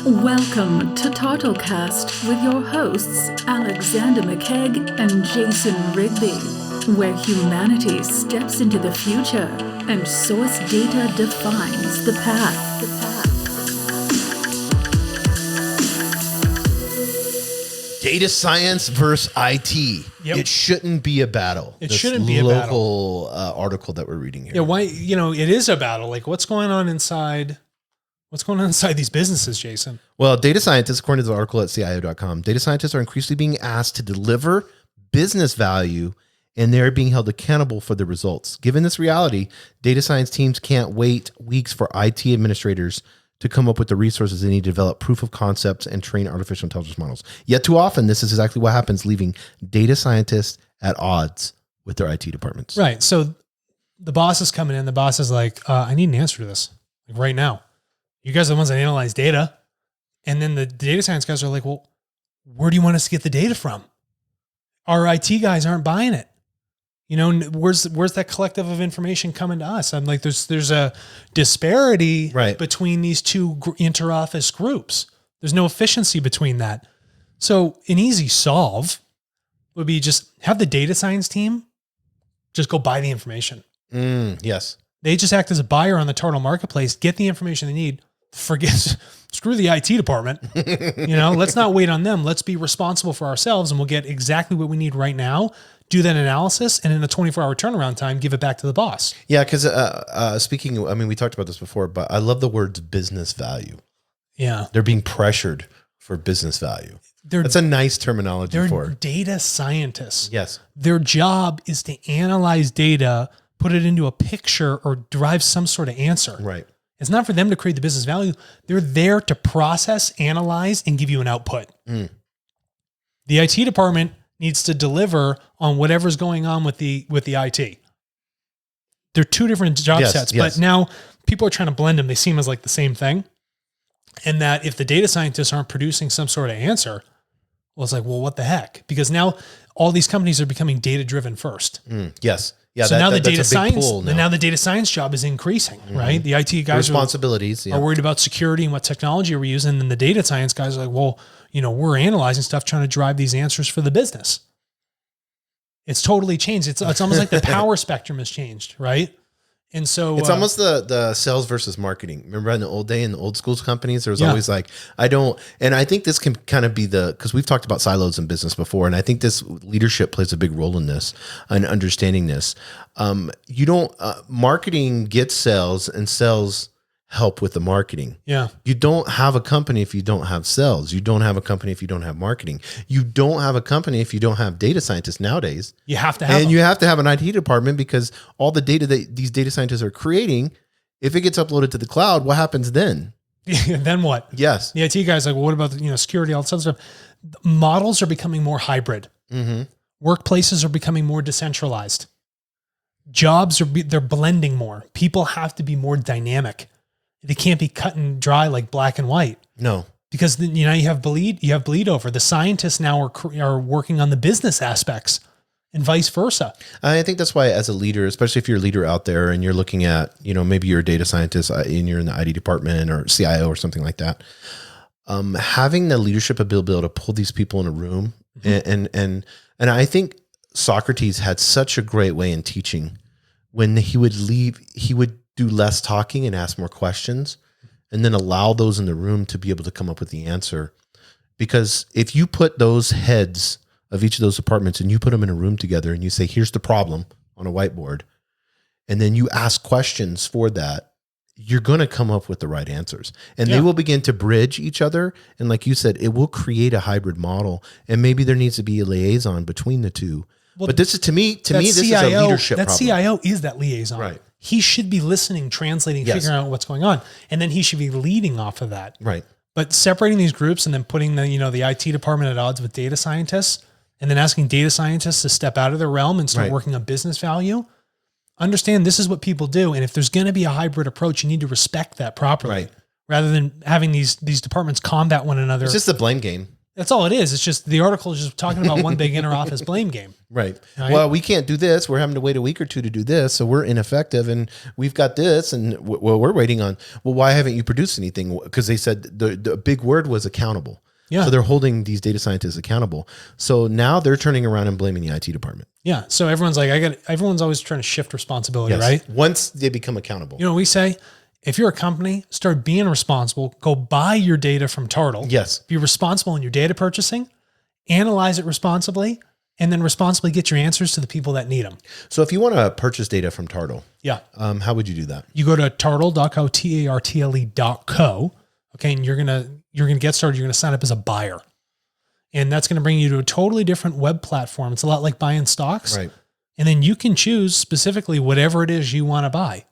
Welcome to TARTLEcast with your hosts Alexander McKegg and Jason Rigby, where humanity steps into the future and source data defines the path. Data science versus IT. Yep. It shouldn't be a battle. It shouldn't be a battle. Local article that we're reading here. Yeah, why? It is a battle. Like, what's going on inside? What's going on inside these businesses, Jason? Well, data scientists, according to the article at CIO.com, data scientists are increasingly being asked to deliver business value, and they're being held accountable for the results. Given this reality, data science teams can't wait weeks for IT administrators to come up with the resources they need to develop proof of concepts and train artificial intelligence models. Yet too often, this is exactly what happens, leaving data scientists at odds with their IT departments. Right. So the boss is coming in. The boss is like, I need an answer to this like right now. You guys are the ones that analyze data. And then the data science guys are like, well, where do you want us to get the data from? Our IT guys aren't buying it. Where's that collective of information coming to us? I'm like, there's a disparity between these two inter-office groups. There's no efficiency between that. So an easy solve would be just have the data science team just go buy the information. Yes. They just act as a buyer on the TARTLE marketplace, get the information they need, screw the IT department. Let's not wait on them. Let's be responsible for ourselves and we'll get exactly what we need right now. Do that analysis, and in a 24-hour turnaround time, give it back to the boss. Yeah, because we talked about this before, but I love the words business value. Yeah. They're being pressured for business value. That's a nice terminology for data scientists. Yes. Their job is to analyze data, put it into a picture, or derive some sort of answer. Right. It's not for them to create the business value. They're there to process, analyze, and give you an output. The IT department needs to deliver on whatever's going on with the IT. They're two different job sets, but now people are trying to blend them. They seem as like the same thing. And that if the data scientists aren't producing some sort of answer, well, it's like, well, what the heck? Because now all these companies are becoming data-driven first. Yes. Yeah. So now the data science job is increasing, right? The IT guys are worried about security and what technology are we using. And then the data science guys are like, well, we're analyzing stuff, trying to drive these answers for the business. It's totally changed. It's almost like the power spectrum has changed, right? And so it's almost the sales versus marketing. Remember in the old day, in the old schools companies, there was always like, and I think this can kind of be because we've talked about silos in business before. And I think this leadership plays a big role in this and understanding this. Marketing gets sales and sales help with the marketing. Yeah. You don't have a company if you don't have sales. You don't have a company if you don't have marketing. You don't have a company if you don't have data scientists nowadays. You have to have you have to have an IT department because all the data that these data scientists are creating, if it gets uploaded to the cloud, what happens then? Then what? Yes. The IT guys are like, well, what about security, all this other stuff? Models are becoming more hybrid. Workplaces are becoming more decentralized. Jobs they're blending more. People have to be more dynamic. They can't be cut and dry like black and white. No, because you have bleed over. The scientists now are working on the business aspects, and vice versa. I think that's why, as a leader, especially if you're a leader out there and you're looking at, maybe you're a data scientist and you're in the IT department or CIO or something like that, having the leadership ability to pull these people in a room, and I think Socrates had such a great way in teaching. When he would leave, he would do less talking and ask more questions, and then allow those in the room to be able to come up with the answer. Because if you put those heads of each of those departments and you put them in a room together and you say, here's the problem on a whiteboard, and then you ask questions for that, you're going to come up with the right answers. And they will begin to bridge each other. And like you said, it will create a hybrid model. And maybe there needs to be a liaison between the two. Well, but this is, to me, this is a leadership problem. That CIO is that liaison. Right. He should be listening, translating, figuring out what's going on. And then he should be leading off of that. Right. But separating these groups and then putting the IT department at odds with data scientists, and then asking data scientists to step out of their realm and start working on business value. Understand this is what people do. And if there's going to be a hybrid approach, you need to respect that properly. Right. Rather than having these departments combat one another. It's just the blame game. That's all it is. It's just the article is just talking about one big inter-office blame game. Right. Right? Well, we can't do this. We're having to wait a week or two to do this. So we're ineffective and we've got this and we're waiting on, well, why haven't you produced anything? Because they said the big word was accountable. Yeah. So they're holding these data scientists accountable. So now they're turning around and blaming the IT department. Yeah. So everyone's like, everyone's always trying to shift responsibility, Yes. right? Once they become accountable. You know what we say? If you're a company, start being responsible, go buy your data from TARTLE. Yes. Be responsible in your data purchasing, analyze it responsibly, and then responsibly get your answers to the people that need them. So if you want to purchase data from TARTLE, Yeah. how would you do that? You go to tartle.co, TARTLE.co. Okay. And you're going to get started. You're going to sign up as a buyer. And that's going to bring you to a totally different web platform. It's a lot like buying stocks. Right. And then you can choose specifically whatever it is you want to buy.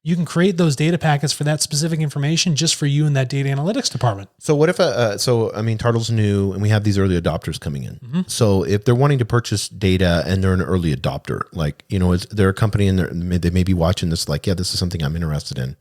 You can create those data packets for that specific information just for you in that data analytics department. So what if, TARTLE's new and we have these early adopters coming in. Mm-hmm. So if they're wanting to purchase data and they're an early adopter, like, you know, they're a company and they may be watching this, like, yeah, this is something I'm interested in.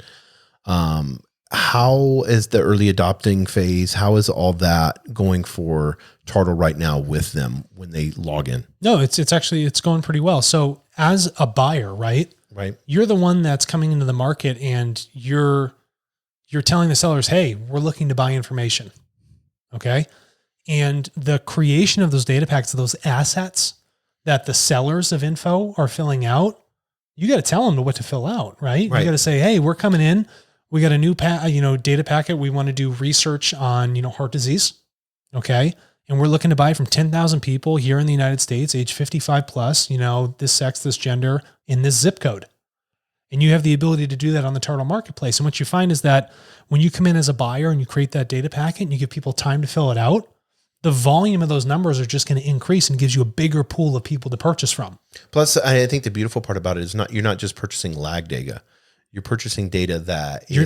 How is the early adopting phase? How is all that going for TARTLE right now with them when they log in? No, it's going pretty well. So as a buyer, right? Right. You're the one that's coming into the market and you're telling the sellers, hey, we're looking to buy information. Okay. And the creation of those data packs, those assets that the sellers of info are filling out, you got to tell them what to fill out, right? Right. You got to say, hey, we're coming in. We got a new data packet. We want to do research on, heart disease. Okay. And we're looking to buy from 10,000 people here in the United States, age 55 plus, this sex, this gender, in this zip code. And you have the ability to do that on the TARTLE marketplace. And what you find is that when you come in as a buyer and you create that data packet and you give people time to fill it out, the volume of those numbers are just going to increase and gives you a bigger pool of people to purchase from. Plus, I think the beautiful part about it is you're not just purchasing lag data. You're purchasing data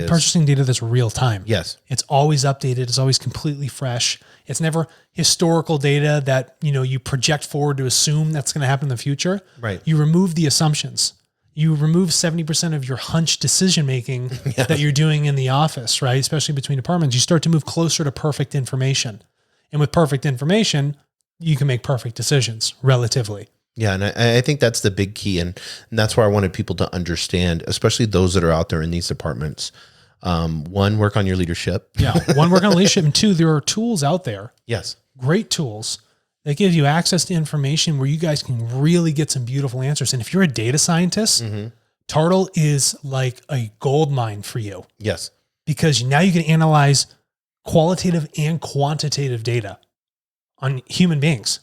purchasing data that's real time. Yes. It's always updated. It's always completely fresh. It's never historical data that, you project forward to assume that's going to happen in the future. Right. You remove the assumptions. You remove 70% of your hunch decision-making that you're doing in the office, right? Especially between departments. You start to move closer to perfect information. And with perfect information, you can make perfect decisions relatively. Yeah. And I think that's the big key. And that's where I wanted people to understand, especially those that are out there in these departments. One, work on your leadership. Yeah. One, work on leadership. And two, there are tools out there. Yes. Great tools that give you access to information where you guys can really get some beautiful answers. And if you're a data scientist, TARTLE is like a gold mine for you. Yes. Because now you can analyze qualitative and quantitative data on human beings.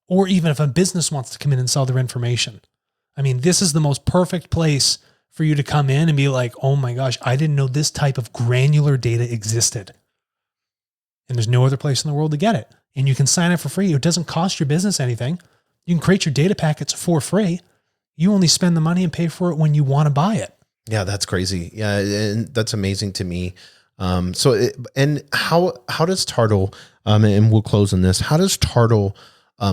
Or even if a business wants to come in and sell their information. I mean, this is the most perfect place for you to come in and be like, oh my gosh, I didn't know this type of granular data existed. And there's no other place in the world to get it. And you can sign up for free. It doesn't cost your business anything. You can create your data packets for free. You only spend the money and pay for it when you want to buy it. Yeah, that's crazy. Yeah, and that's amazing to me. How does TARTLE, and we'll close on this, how does TARTLE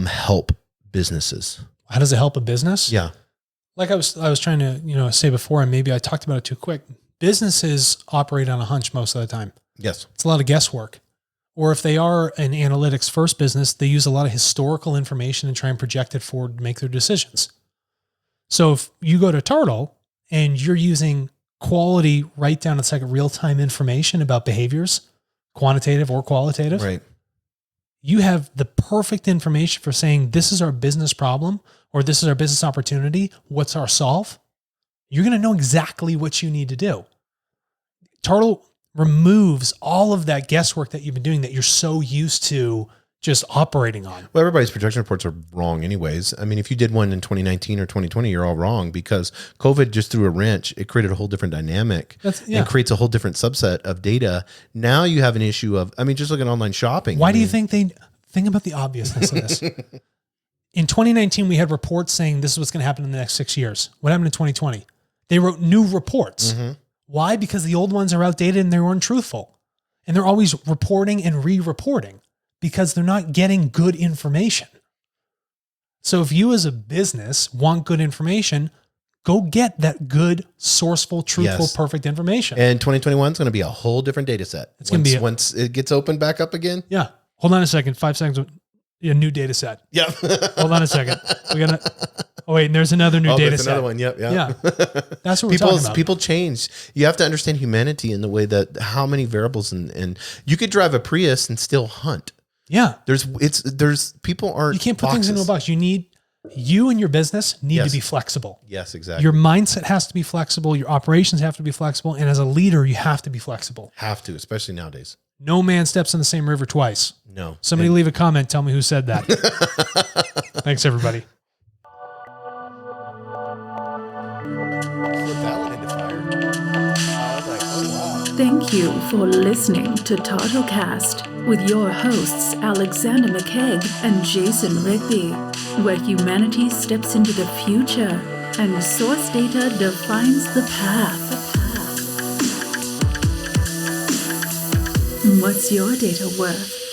help businesses? How does it help a business? Yeah. Like I was trying to, say before, and maybe I talked about it too quick. Businesses operate on a hunch most of the time. Yes. It's a lot of guesswork. Or if they are an analytics first business, they use a lot of historical information and try and project it forward to make their decisions. So if you go to TARTLE and you're using quality right down to the second real-time information about behaviors, quantitative or qualitative, Right. You have the perfect information for saying, this is our business problem, or this is our business opportunity. What's our solve? You're going to know exactly what you need to do. TARTLE removes all of that guesswork that you've been doing that you're so used to just operating on. Well, everybody's projection reports are wrong anyways. I mean, if you did one in 2019 or 2020, you're all wrong because COVID just threw a wrench. It created a whole different dynamic and creates a whole different subset of data. Now you have an issue of, just look at online shopping. Why do you think think about the obviousness of this? In 2019, we had reports saying this is what's going to happen in the next 6 years. What happened in 2020? They wrote new reports. Mm-hmm. Why? Because the old ones are outdated and they're untruthful. And they're always reporting and re-reporting because they're not getting good information. So if you as a business want good information, go get that good, sourceful, truthful, perfect information. And 2021 is going to be a whole different data set. Once it gets opened back up again. Yeah. Hold on a second. 5 seconds. A new data set. Yeah. Hold on a second. Oh wait, and there's another new data there's set. another one. Yep. Yeah. That's what we're talking about. People change. You have to understand humanity in the way that how many variables and you could drive a Prius and still hunt. Yeah. There's people aren't. You can't put things into a box. You and your business need to be flexible. Yes, exactly. Your mindset has to be flexible. Your operations have to be flexible. And as a leader, you have to be flexible. Have to, especially nowadays. No man steps in the same river twice. No. Somebody leave a comment. Tell me who said that. Thanks, everybody. Put that one into fire. I was like, oh, wow. Thank you for listening to TARTLEcast with your hosts Alexander McKegg and Jason Rigby, where humanity steps into the future and source data defines the path. What's your data worth?